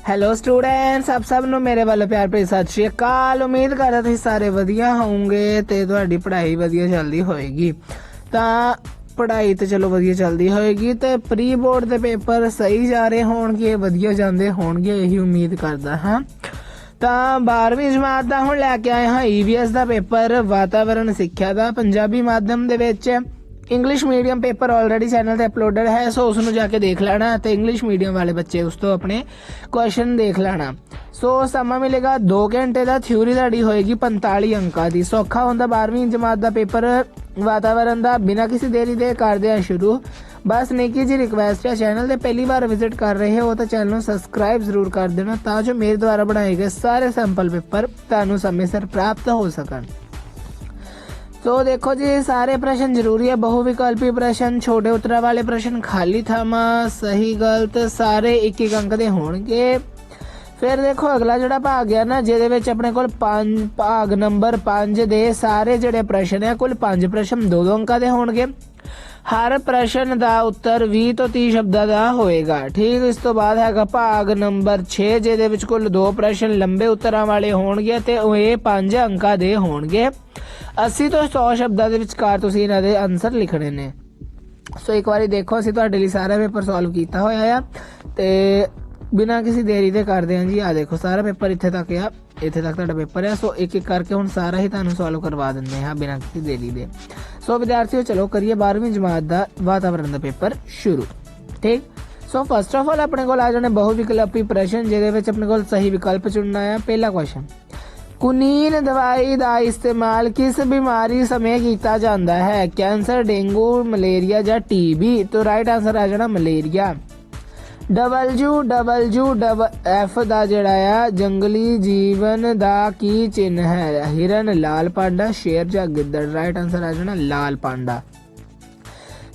Hello students, ਆਪ ਸਭ ਨੂੰ ਮੇਰੇ ਵੱਲੋਂ ਪਿਆਰ ਭਰੀ ਸਤਿ ਸ਼੍ਰੀ ਅਕਾਲ। ਉਮੀਦ ਕਰਦਾ ਤੁਸੀਂ ਸਾਰੇ ਵਧੀਆ ਹੋਵੋਗੇ ਤੇ ਤੁਹਾਡੀ ਪੜ੍ਹਾਈ ਵਧੀਆ ਚੱਲਦੀ ਹੋਏਗੀ। ਤਾਂ ਪੜ੍ਹਾਈ ਤੇ ਚਲੋ ਵਧੀਆ ਚੱਲਦੀ ਹੋਏਗੀ ਤੇ ਪ੍ਰੀ ਬੋਰਡ ਦੇ ਪੇਪਰ ਸਹੀ ਜਾ ਰਹੇ ਹੋਣਗੇ, ਵਧੀਆ ਜਾਂਦੇ ਹੋਣਗੇ, ਇਹੀ ਉਮੀਦ ਕਰਦਾ ਹਾਂ। ਤਾਂ 12ਵੀਂ ਜਮਾਤ ਦਾ ਹੁਣ ਲੈ ਕੇ ਆਏ ਹਾਂ EVS ਦਾ ਪੇਪਰ, ਵਾਤਾਵਰਣ ਸਿੱਖਿਆ ਦਾ ਪੰਜਾਬੀ ਮਾਧਿਅਮ ਦੇ ਵਿੱਚ। English medium paper already channel पे अपलोडेड है, सो उसनों जाके देख लेना। तो इंग्लिश मीडियम वाले बच्चे उस तो अपने क्वेश्चन देख लेना। सो समा मिलेगा 2 घंटे का। थ्योरी ताड़ी होएगी 45 अंकों की। सौखा होंदा 12वीं जमात का पेपर वातावरण का। बिना किसी देरी दे करदे हैं शुरू। बस निकी जी रिक्वेस्ट है, चैनल से पहली बार विजिट कर रहे हो तो चैनल सबसक्राइब जरूर कर देना, ताकि मेरे द्वारा बनाए गए सारे सैंपल पेपर तुहानूं समय सिर प्राप्त हो सकन। तो देखो जी, सारे प्रश्न जरूरी है। बहुविकल्पी प्रश्न, छोटे उत्तरा वाले प्रश्न, खाली थामा, सही गलत सारे 1-1 अंक के होंगे। फिर देखो अगला जोड़ा भाग है ना, जिहदे विच अपने कोल भाग नंबर 5 दे सारे जोड़े प्रश्न है, कुल 5 प्रश्न 2-2 अंकों के होंगे। हर प्रश्न का उत्तर 20 तो 30 शब्दों का होएगा। ठीक, इस तो बाद है भाग नंबर 6, जिहदे विच कुल 2 प्रश्न लंबे उत्तरां वाले होणगे ते ये 5 अंकों के होणगे। 80 तो 100 शब्दों के विचकार तुसीं इन्हां दे आंसर लिखने ने। सो एक बार देखो, असीं तुहाडे लई सारा पेपर सॉल्व कीता होया आ ते बिना किसी देरी दे करदे हां जी। आ देखो सारा पेपर इत्थे तक आ, इत्थे तक तुहाडा पेपर है। सो एक एक करके हुण सारा ही तुहानूं सॉल्व करवा दिंदे हां बिना किसी देरी दे। सो विद्यार्थियों, चलो करिए 12वीं जमात का वातावरण का पेपर शुरू। ठीक, सो फस्ट ऑफ ऑल अपने कोल आ जाने बहुविकल्पी प्रश्न, जिहदे विच अपने कोल सही विकल्प चुनना है। पहला क्वेश्चन, कुनीन दवाई का इस्तेमाल किस बीमारी समय किया जाता है? कैंसर, डेंगू, मलेरिया या TB? तो राइट आंसर आ जाना मलेरिया। WWF का जिहड़ा आ जंगली जीवन का की चिन्ह है? हिरन, लाल पांडा, शेर या गिद्दड़? राइट आंसर आ जाना लाल पांडा।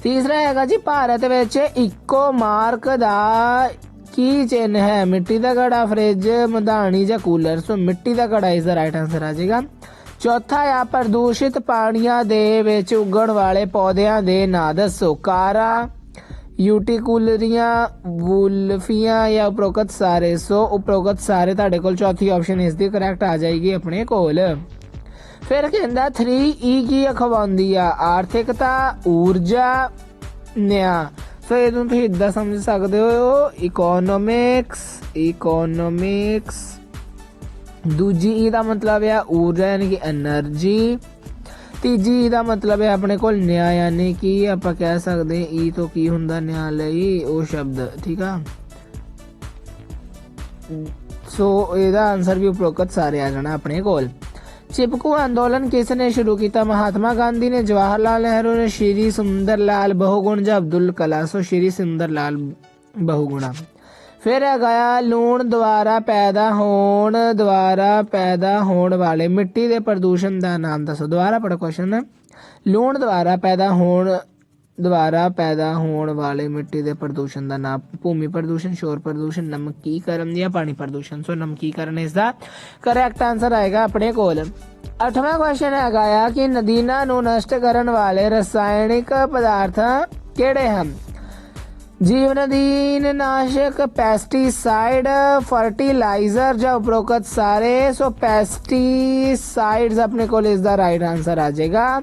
तीसरा है जी, भारत विच इको मार्क का की चिन्ह है? मिट्टी का घड़ा, फ्रिज, मधानी या कूलर? सो मिट्टी का घड़ा इज द राइट आंसर आ जाएगा। चौथा आ प्रदूषित पानिया दे विच उगण वाले पौधों के नाम दसो? कारा, यूटिकुलरियां, वुल्फियां या उपरोक्त सारे? सो उपरोक्त सारे तुहाडे कोल चौथी ऑप्शन इसकी करैक्ट आ जाएगी अपने कोल। फिर कहंदा 3E की अखवांदी आ? आर्थिकता, ऊर्जा, न्याय? सो ये तुम इदा समझ सकते हो, इकोनॉमिक्स। दूजी ई का मतलब है ऊर्जा यानी कि एनर्जी। तीजी ई का मतलब है अपने को न्याय यानी कि आप कह सकते हैं ई तो की हुंदा न्यायालय वो शब्द। ठीक है, सो ਇਹਦਾ आंसर भी उपरोक्त सारे आ जाना अपने कोल। चिपकू आंदोलन किसने शुरू किया? महात्मा गांधी ने, जवाहरलाल नेहरू ने, श्री सुंदरलाल बहुगुण या अब्दुल कलाम? सो श्री सुंदरलाल बहुगुणा। फिर है गया लूण द्वारा पैदा होने वाले मिट्टी के प्रदूषण का नाम दसो? दोबारा पढ़ो क्वेश्चन। लूण द्वारा पैदा होने वाले मिट्टी के प्रदूषण का नाम? भूमि प्रदूषण, शोर प्रदूषण, नमकीकरण या पानी प्रदूषण? सो नमकीकरण इसका करैक्ट आंसर आएगा अपने कोल। 8वां क्वेश्चन है कि नदीना नूं नष्ट करने वाले रसायनिक पदार्थ केड़े हैं? जीवनदीन नाशक, पेस्टिसाइड, फर्टिलाइजर या उपरोक्त सारे? सो पेस्टिसाइड्स अपने को इसका राइट आंसर आ जाएगा।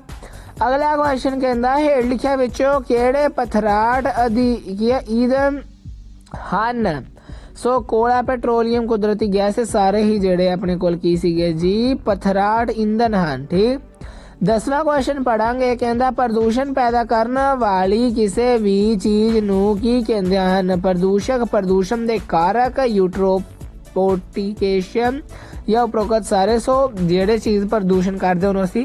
अगला क्वेश्चन कहता है हेठ लिखिया विचों केड़े पथराट अधिक हन? सो कोला, पेट्रोलियम, कुदरती गैस सारे ही जेड़े अपने कोल की सीगे जी पथराट ईंधन हन। ठीक, 10वां क्वेश्चन पढ़ांगे। कहता प्रदूषण पैदा करने वाली किसी भी चीज नूं की कहंदे हन? प्रदूषक, प्रदूषण के कारक, यूट्रोपोटिकेशन या उपरोक्त सारे? सो जेड़े चीज प्रदूषण करदे उन्होंने असीं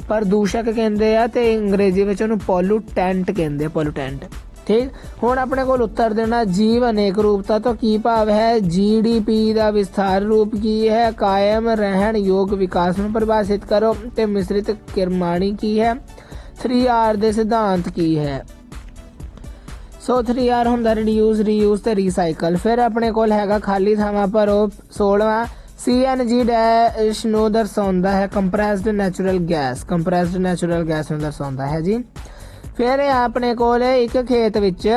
प्रदूषक कहंदे आ ते अंग्रेजी विच उहनूं पोलूटेंट कहंदे, पोलूटेंट। ठीक, हुण अपने कोल उत्तर देना जीव अनेक रूपता तो की भाव है? GDP का विस्तार रूप की है? कायम रहन योग विकास में परिभाषित करो। ते मिश्रित किरमाणी की है? 3R दे सिद्धांत की है? सो 3R हुंदा रिड्यूस, रीयूज ते रीसाइकल। फिर अपने कोल हैगा खाली थावां भरो। 16वां CNG डैश नूं दर्शाउंदा है? कंप्रेस्ड नैचुरल गैस नूं दर्शाउंदा है जी। फिर अपने कोल एक खेत विच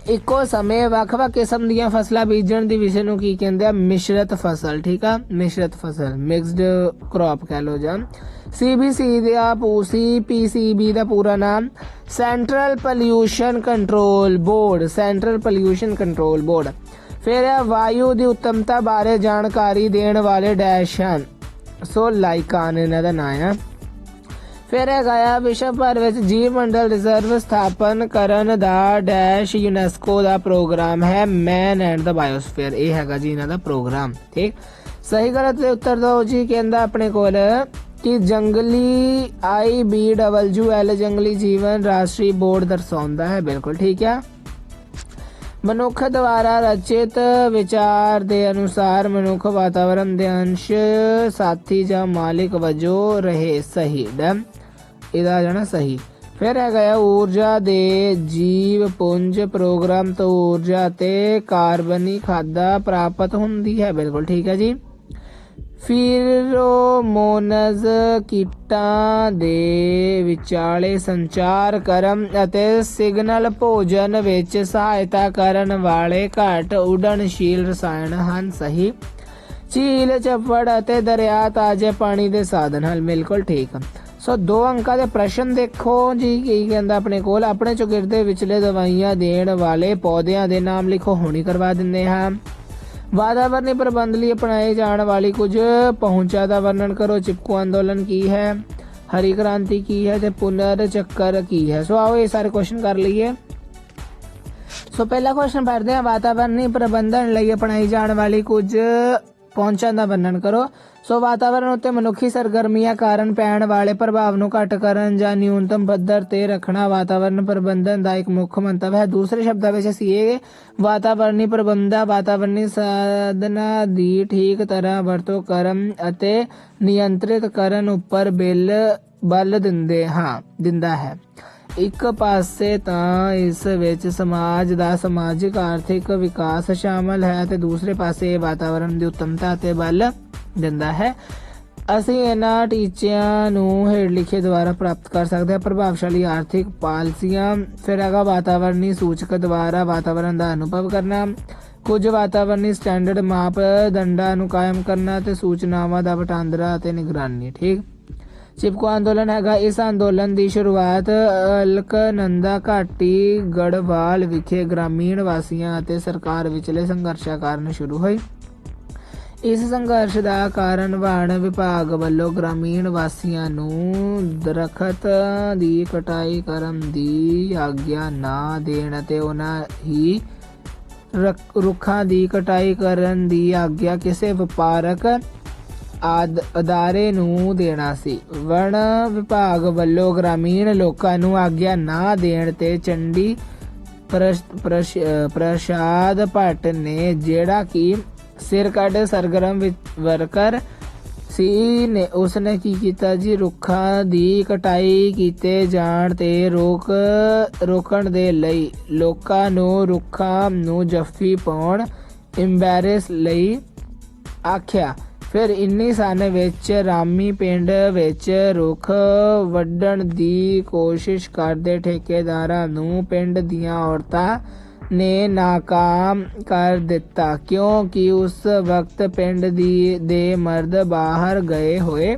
ਇੱਕੋ ਸਮੇਂ ਵੱਖ-ਵੱਖ ਕਿਸਮ ਦੀਆਂ ਫਸਲਾਂ ਬੀਜਣ ਦੀ ਵਿਸ਼ੇ ਨੂੰ ਕੀ ਕਹਿੰਦੇ ਆ? ਮਿਸ਼ਰਤ ਫਸਲ। ਠੀਕ ਆ, ਮਿਸ਼ਰਤ ਫਸਲ, ਮਿਕਸਡ ਕ੍ਰੌਪ ਕਹਿ ਲੋ ਜਾਂ CBC ਦਾ CPCB ਦਾ ਪੂਰਾ ਨਾਮ central pollution control board, central pollution control board. ਫਿਰ ਵਾਯੂ ਦੀ ਉੱਤਮਤਾ ਬਾਰੇ ਜਾਣਕਾਰੀ ਦੇਣ ਵਾਲੇ ਡੈਸ਼ ਹਨ, ਸੋ ਲਾਈਕਾਨ ਇਹਨਾਂ ਦਾ ਨਾਮ ਆ। ਫਿਰ ਹੈਗਾ ਆ ਵਿਸ਼ਵ ਭਰ ਵਿੱਚ ਜੀਵ ਮੰਡਲ ਰਿਜ਼ਰਵ ਸਥਾਪਨ ਕਰਨ ਦਾ ਡੈਸ਼ ਯੂਨੈਸਕੋ ਦਾ ਪ੍ਰੋਗਰਾਮ ਹੈ ਮੈਨ ਐਂਡ ਦਾ ਬਾਇਓਸਫੀਅਰ। ਇਹ ਹੈਗਾ ਜੀ ਇਹਨਾਂ ਦਾ ਪ੍ਰੋਗਰਾਮ। ਠੀਕ, ਸਹੀ ਗਲਤ ਦੇ ਉੱਤਰ ਦਿਓ ਜੀ। ਕਹਿੰਦਾ ਆਪਣੇ ਕੋਲ ਕਿ ਜੰਗਲੀ IBWL ਜੰਗਲੀ ਜੀਵਨ ਰਾਸ਼ਟਰੀ ਬੋਰਡ ਦਰਸਾਉਂਦਾ ਹੈ। ਬਿਲਕੁਲ ਠੀਕ ਆ। ਮਨੁੱਖ ਦੁਆਰਾ ਰਚਿਤ ਵਿਚਾਰ ਦੇ ਅਨੁਸਾਰ ਮਨੁੱਖ ਵਾਤਾਵਰਣ ਦੇ ਅੰਸ਼ ਸਾਥੀ ਜਾਂ ਮਾਲਿਕ ਵਜੋਂ ਰਹੇ। ਸਹੀ, ਡਨ, ਇਹਦਾ ਜਾਣਾ ਸਹੀ। ਫਿਰ ਹੈਗਾ ਆ ਊਰਜਾ ਦੇ ਜੀਵ ਪੁੰਜ ਪ੍ਰੋਗਰਾਮ ਤੋਂ ਊਰਜਾ ਤੇ ਕਾਰਬਨੀ ਖਾਦਾਂ ਪ੍ਰਾਪਤ ਹੁੰਦੀ ਹੈ। ਬਿਲਕੁਲ ਠੀਕ ਹੈ ਜੀ। ਫੀਰੋਮੋਨਜ਼ ਕੀਟਾਂ ਦੇ ਵਿਚਾਲੇ ਸੰਚਾਰ ਕਰਨ ਅਤੇ ਸਿਗਨਲ ਭੋਜਨ ਵਿੱਚ ਸਹਾਇਤਾ ਕਰਨ ਵਾਲੇ ਘੱਟ ਉੱਡਣਸ਼ੀਲ ਰਸਾਇਣ ਹਨ। ਸਹੀ। ਝੀਲ, ਚੱਪੜ ਅਤੇ ਦਰਿਆ ਤਾਜ਼ੇ ਪਾਣੀ ਦੇ ਸਾਧਨ ਹਨ। ਬਿਲਕੁਲ ਠੀਕ। ਸੋ 2 ਅੰਕਾਂ ਦੇ ਪ੍ਰਸ਼ਨ ਦੇਖੋ ਜੀ। ਕੀ ਕਹਿੰਦਾ ਆਪਣੇ ਕੋਲ? ਆਪਣੇ ਚੌਗਿਰਦੇ ਵਿਚਲੇ ਦਵਾਈਆਂ ਦੇਣ ਵਾਲੇ ਪੌਦਿਆਂ ਦੇ ਨਾਮ ਲਿਖੋ। ਹੁਣੀ ਕਰਵਾ ਦਿੰਦੇ ਹਾਂ। ਵਾਤਾਵਰਣੀ ਪ੍ਰਬੰਧ ਲਈ ਅਪਣਾਏ ਜਾਣ ਵਾਲੀ ਕੁਝ ਪਹੁੰਚਾਂ ਦਾ ਵਰਣਨ ਕਰੋ। ਚਿਪਕੂ ਅੰਦੋਲਨ ਕੀ ਹੈ? ਹਰੀ ਕ੍ਰਾਂਤੀ ਕੀ ਹੈ? ਤੇ ਪੁਨਰ ਚੱਕਰ ਕੀ ਹੈ? ਸੋ ਆਓ ਇਹ ਸਾਰੇ ਕੁਐਸਚਨ ਕਰ ਲਈਏ। ਸੋ ਪਹਿਲਾ ਕੁਐਸਚਨ ਪੜ੍ਹਦੇ ਹਾਂ। ਵਾਤਾਵਰਣੀ ਪ੍ਰਬੰਧਨ ਲਈ ਅਪਣਾਈ ਜਾਣ ਵਾਲੀ ਕੁਝ ਪਹੁੰਚਾਂ ਦਾ ਵਰਣਨ ਕਰੋ। ਸੋ ਵਾਤਾਵਰਣ ਉੱਤੇ ਮਨੁੱਖੀ ਸਰਗਰਮੀਆਂ ਕਾਰਨ ਪੈਣ ਵਾਲੇ ਪ੍ਰਭਾਵ ਨੂੰ ਘੱਟ ਕਰਨ ਜਾਂ ਨਿਊਨਤਮ ਪੱਧਰ ਤੇ ਰੱਖਣਾ ਵਾਤਾਵਰਣ ਪ੍ਰਬੰਧਨ ਦਾ ਇੱਕ ਮੁੱਖ ਮੰਤਵ ਹੈ। ਦੂਸਰੇ ਸ਼ਬਦਾਂ ਵਿੱਚ ਅਸੀਂ ਇਹ ਵਾਤਾਵਰਣੀ ਪ੍ਰਬੰਧਾਂ ਵਾਤਾਵਰਣੀ ਸਾਧਨਾਂ ਦੀ ਠੀਕ ਤਰ੍ਹਾਂ ਵਰਤੋਂ ਕਰਨ ਅਤੇ ਨਿਯੰਤਰਿਤ ਕਰਨ ਉੱਪਰ ਬਲ ਦਿੰਦਾ ਹੈ। ਇੱਕ ਪਾਸੇ ਤਾਂ ਇਸ ਵਿੱਚ ਸਮਾਜ ਦਾ ਸਮਾਜਿਕ ਆਰਥਿਕ ਵਿਕਾਸ ਸ਼ਾਮਲ ਹੈ ਤੇ ਦੂਸਰੇ ਪਾਸੇ ਵਾਤਾਵਰਣ ਦੀ ਉੱਤਮਤਾ ਤੇ ਬਲ ਦਿੰਦਾ ਹੈ। ਅਸੀਂ ਇਹਨਾਂ ਟੀਚਿਆਂ ਨੂੰ ਹੇਠ ਲਿਖੇ ਦੁਆਰਾ ਪ੍ਰਾਪਤ ਕਰ ਸਕਦੇ ਹਾਂ। ਪ੍ਰਭਾਵਸ਼ਾਲੀ ਆਰਥਿਕ ਪਾਲਿਸੀਆਂ। ਫਿਰ ਹੈਗਾ ਵਾਤਾਵਰਣੀ ਸੂਚਕ ਦੁਆਰਾ ਵਾਤਾਵਰਣ ਦਾ ਅਨੁਭਵ ਕਰਨਾ। ਕੁਝ ਵਾਤਾਵਰਣੀ ਸਟੈਂਡਰਡ ਮਾਪਦੰਡਾਂ ਨੂੰ ਕਾਇਮ ਕਰਨਾ ਤੇ ਸੂਚਨਾਵਾਂ ਦਾ ਵਟਾਂਦਰਾ ਅਤੇ ਨਿਗਰਾਨੀ। ਠੀਕ। ਚਿਪਕੂ ਅੰਦੋਲਨ ਹੈਗਾ। ਇਸ ਅੰਦੋਲਨ ਦੀ ਸ਼ੁਰੂਆਤ ਅਲਕਨੰਦਾ ਘਾਟੀ ਗੜਵਾਲ ਵਿਖੇ ਗ੍ਰਾਮੀਣ ਵਾਸੀਆਂ ਅਤੇ ਸਰਕਾਰ ਵਿਚਲੇ ਸੰਘਰਸ਼ਾਂ ਕਾਰਨ ਸ਼ੁਰੂ ਹੋਈ। ਇਸ ਸੰਘਰਸ਼ ਦਾ ਕਾਰਨ ਵਣ ਵਿਭਾਗ ਵੱਲੋਂ ਗ੍ਰਾਮੀਣ ਵਾਸੀਆਂ ਨੂੰ ਦਰਖਤ ਦੀ ਕਟਾਈ ਕਰਨ ਦੀ ਆਗਿਆ ਨਾ ਦੇਣ ਅਤੇ ਉਹਨਾਂ ਹੀ ਰੁੱਖਾਂ ਦੀ ਕਟਾਈ ਕਰਨ ਦੀ ਆਗਿਆ ਕਿਸੇ ਵਪਾਰਕ ਅਦਾਰੇ ਨੂੰ ਦੇਣਾ ਸੀ। ਵਣ ਵਿਭਾਗ ਵੱਲੋਂ ਗ੍ਰਾਮੀਣ ਲੋਕਾਂ ਨੂੰ ਆਗਿਆ ਨਾ ਦੇਣ ਤੇ ਚੰਡੀ ਪ੍ਰਸਾਦ ਭੱਟ ਨੇ, ਜਿਹੜਾ ਕਿ ਸਿਰਕੱਢ ਸਰਗਰਮ ਵਰਕਰ ਸੀ ਨੇ, ਉਸਨੇ ਕੀ ਕੀਤਾ ਜੀ? ਰੁੱਖਾਂ ਦੀ ਕਟਾਈ ਕੀਤੇ ਜਾਣ ਤੇ ਰੋਕਣ ਦੇ ਲਈ ਲੋਕਾਂ ਨੂੰ ਰੁੱਖਾਂ ਨੂੰ ਜੱਫੀ ਪਾਉਣ ਇੰਬੈਰੇਸ ਲਈ ਆਖਿਆ। ਫਿਰ 19 ਸਨ ਵਿੱਚ ਰਾਮੀ ਪਿੰਡ ਵਿੱਚ ਰੁੱਖ ਵੱਢਣ ਦੀ ਕੋਸ਼ਿਸ਼ ਕਰਦੇ ਠੇਕੇਦਾਰਾਂ ਨੂੰ ਪਿੰਡ ਦੀਆਂ ਔਰਤਾਂ ਨੇ ਨਾਕਾਮ ਕਰ ਦਿੱਤਾ, ਕਿਉਂਕਿ ਉਸ ਵਕਤ ਪਿੰਡ ਦੇ ਮਰਦ ਬਾਹਰ ਗਏ ਹੋਏ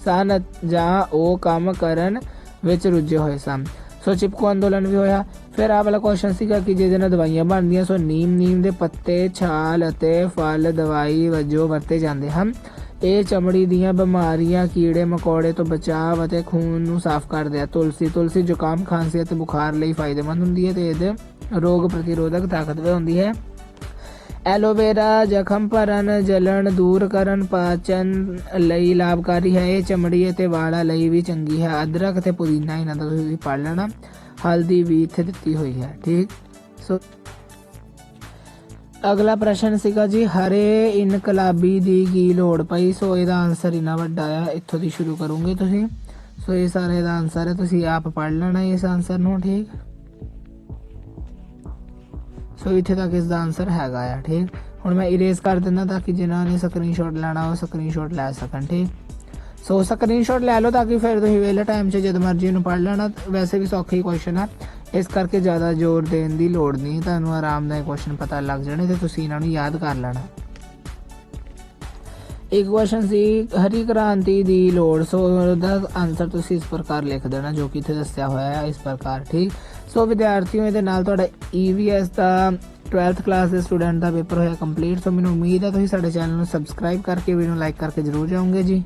ਸਨ ਜਾਂ ਉਹ ਕੰਮ ਕਰਨ ਵਿੱਚ ਰੁੱਝੇ ਹੋਏ ਸਨ। ਸੋ ਚਿਪਕੂ ਅੰਦੋਲਨ ਵੀ ਹੋਇਆ। ਫਿਰ ਆਹ ਵਾਲਾ ਕੁਐਸਚਨ ਸੀਗਾ ਕਿ ਜਿਹਦੇ ਨਾਲ ਦਵਾਈਆਂ ਬਣਦੀਆਂ। ਸੋ ਨੀਮ ਦੇ ਪੱਤੇ, ਛਾਲ ਅਤੇ ਫਲ ਦਵਾਈ ਵਜੋਂ ਵਰਤੇ ਜਾਂਦੇ ਹਨ। ਇਹ ਚਮੜੀ ਦੀਆਂ ਬਿਮਾਰੀਆਂ, ਕੀੜੇ ਮਕੌੜੇ ਤੋਂ ਬਚਾਅ ਅਤੇ ਖੂਨ ਨੂੰ ਸਾਫ਼ ਕਰਦੇ ਆ। ਤੁਲਸੀ ਜ਼ੁਕਾਮ, ਖਾਂਸੀ ਅਤੇ ਬੁਖਾਰ ਲਈ ਫਾਇਦੇਮੰਦ ਹੁੰਦੀ ਹੈ ਤੇ ਇਹਦੇ ਰੋਗ ਪ੍ਰਤੀਰੋਧਕ ਤਾਕਤ ਵਧਾਉਂਦੀ ਹੈ। ਐਲੋਵੇਰਾ ਜ਼ਖਮ ਭਰਨ, ਜਲਣ ਦੂਰ ਕਰਨ, ਪਾਚਨ ਲਈ ਲਾਭਕਾਰੀ ਹੈ। ਇਹ ਚਮੜੀ ਅਤੇ ਵਾਲਾਂ ਲਈ ਵੀ ਚੰਗੀ ਹੈ। ਅਦਰਕ ਅਤੇ ਪੁਦੀਨਾ ਇਹਨਾਂ ਦਾ ਤੁਸੀਂ ਪੜ੍ਹ ਲੈਣਾ। ਹਲਦੀ ਵੀ ਇੱਥੇ ਦਿੱਤੀ ਹੋਈ ਹੈ। ਠੀਕ। ਸੋ ਅਗਲਾ ਪ੍ਰਸ਼ਨ ਸੀਗਾ ਜੀ, ਹਰੇ ਇਨਕਲਾਬੀ ਦੀ ਕੀ ਲੋੜ ਪਈ? ਸੋ ਇਹਦਾ ਆਨਸਰ ਇੰਨਾ ਵੱਡਾ ਆ, ਇੱਥੋਂ ਦੀ ਸ਼ੁਰੂ ਕਰੋਗੇ ਤੁਸੀਂ। ਸੋ ਇਹ ਸਾਰੇ ਦਾ ਆਨਸਰ ਹੈ, ਤੁਸੀਂ ਆਪ ਪੜ੍ਹ ਲੈਣਾ ਇਸ ਆਨਸਰ ਨੂੰ। ਠੀਕ। ਸੋ ਇੱਥੇ ਤੱਕ ਇਸ ਦਾ ਆਨਸਰ ਹੈਗਾ ਆ। ਠੀਕ। ਹੁਣ ਮੈਂ ਇਰੇਜ਼ ਕਰ ਦਿੰਦਾ ਤਾਂ ਕਿ ਜਿਨ੍ਹਾਂ ਨੇ ਸਕਰੀਨਸ਼ਾਟ ਲੈਣਾ ਉਹ ਸਕਰੀਨਸ਼ਾਟ ਲੈ ਸਕਣ। ਠੀਕ। ਸੋ ਸਕਰੀਨਸ਼ਾਟ ਲੈ ਲਓ ਤਾਂ ਕਿ ਫਿਰ ਤੁਸੀਂ ਵਿਹਲੇ ਟਾਈਮ 'ਚ ਜਦ ਮਰਜ਼ੀ ਇਹਨੂੰ ਪੜ੍ਹ ਲੈਣਾ। ਵੈਸੇ ਵੀ ਸੌਖਾ ਹੀ ਕੁਐਸਚਨ ਆ। ਇਸ ਕਰਕੇ ਜ਼ਿਆਦਾ ਜ਼ੋਰ ਦੇਣ ਦੀ ਲੋੜ ਨਹੀਂ, ਤੁਹਾਨੂੰ ਆਰਾਮ ਨਾਲ ਕੁਐਸਚਨ ਪਤਾ ਲੱਗ ਜਾਣੇ ਤੇ ਤੁਸੀਂ ਇਹਨਾਂ ਨੂੰ ਯਾਦ ਕਰ ਲੈਣਾ। ਇੱਕ ਕੁਐਸਚਨ ਸੀ ਹਰੀ ਕ੍ਰਾਂਤੀ ਦੀ ਲੋੜ, ਸੋ ਉਹਦਾ ਆਨਸਰ ਤੁਸੀਂ ਇਸ ਪ੍ਰਕਾਰ ਲਿਖ ਦੇਣਾ ਜੋ ਕਿ ਇੱਥੇ ਦੱਸਿਆ ਹੋਇਆ ਹੈ ਇਸ ਪ੍ਰਕਾਰ। ਠੀਕ, ਸੋ ਵਿਦਿਆਰਥੀਓ ਇਹਦੇ ਨਾਲ ਤੁਹਾਡਾ EVS ਦਾ 12th ਕਲਾਸ ਦੇ ਸਟੂਡੈਂਟ ਦਾ ਪੇਪਰ ਹੋਇਆ ਕੰਪਲੀਟ। ਸੋ ਮੈਨੂੰ ਉਮੀਦ ਹੈ ਤੁਸੀਂ ਸਾਡੇ ਚੈਨਲ ਨੂੰ ਸਬਸਕ੍ਰਾਈਬ ਕਰਕੇ ਵੀਡੀਓ ਨੂੰ ਲਾਈਕ ਕਰਕੇ ਜ਼ਰੂਰ ਜਾਓਗੇ ਜੀ।